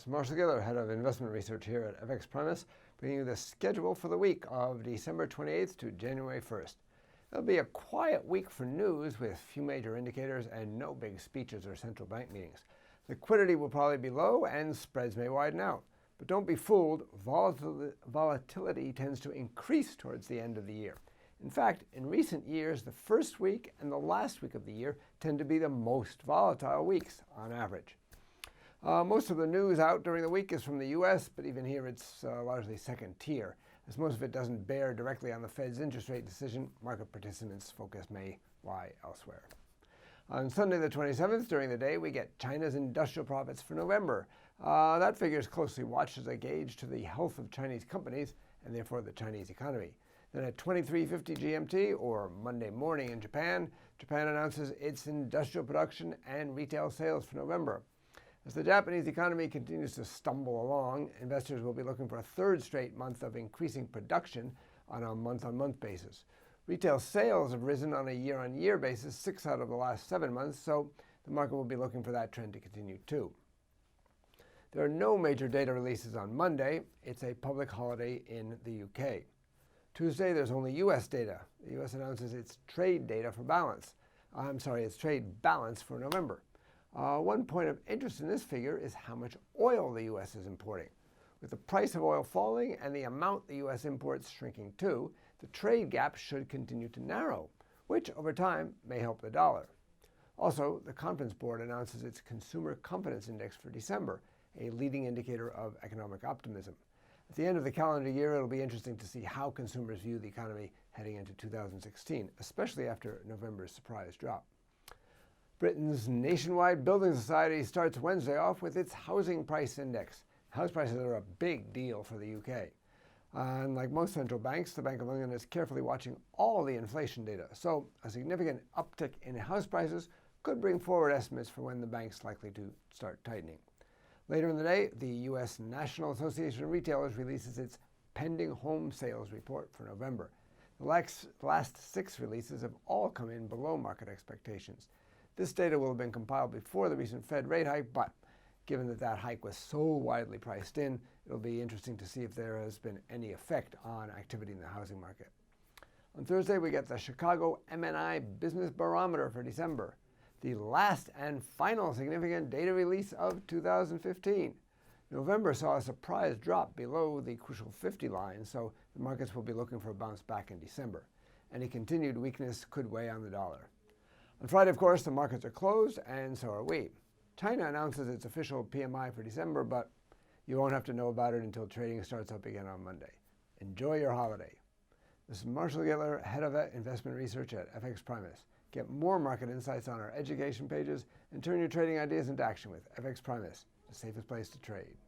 This is Marshall Gittler, Head of Investment Research here at FXPRIMUS, bringing you the schedule for the week of December 28th to January 1st. It'll be a quiet week for news with few major indicators and no big speeches or central bank meetings. Liquidity will probably be low and spreads may widen out. But don't be fooled, volatility tends to increase towards the end of the year. In fact, in recent years, the first week and the last week of the year tend to be the most volatile weeks on average. Most of the news out during the week is from the U.S., but even here it's largely second tier. As most of it doesn't bear directly on the Fed's interest rate decision, market participants' focus may lie elsewhere. On Sunday the 27th, during the day, we get China's industrial profits for November. That figure is closely watched as a gauge to the health of Chinese companies and therefore the Chinese economy. Then at 23:50 GMT, or Monday morning in Japan, Japan announces its industrial production and retail sales for November. As the Japanese economy continues to stumble along, investors will be looking for a third straight month of increasing production on a month-on-month basis. Retail sales have risen on a year-on-year basis 6 out of the last 7 months, so the market will be looking for that trend to continue too. There are no major data releases on Monday. It's a public holiday in the UK. Tuesday, there's only U.S. data. The U.S. announces its trade data for balance. Its trade balance for November. One point of interest in this figure is how much oil the U.S. is importing. With the price of oil falling and the amount the U.S. imports shrinking too, the trade gap should continue to narrow, which over time may help the dollar. Also, the Conference Board announces its Consumer Confidence Index for December, a leading indicator of economic optimism. At the end of the calendar year, it'll be interesting to see how consumers view the economy heading into 2016, especially after November's surprise drop. Britain's nationwide building society starts Wednesday off with its housing price index. House prices are a big deal for the UK. And like most central banks, the Bank of England is carefully watching all the inflation data. So a significant uptick in house prices could bring forward estimates for when the bank's likely to start tightening. Later in the day, the U.S. National Association of Retailers releases its pending home sales report for November. The last 6 releases have all come in below market expectations. This data will have been compiled before the recent Fed rate hike, but given that hike was so widely priced in, it'll be interesting to see if there has been any effect on activity in the housing market. On Thursday, we get the Chicago M&I Business Barometer for December, the last and final significant data release of 2015. November saw a surprise drop below the crucial 50 line, so the markets will be looking for a bounce back in December. Any continued weakness could weigh on the dollar. On Friday, of course, the markets are closed, and so are we. China announces its official PMI for December, but you won't have to know about it until trading starts up again on Monday. Enjoy your holiday. This is Marshall Gittler, Head of Investment Research at FXPRIMUS. Get more market insights on our education pages and turn your trading ideas into action with FXPRIMUS, the safest place to trade.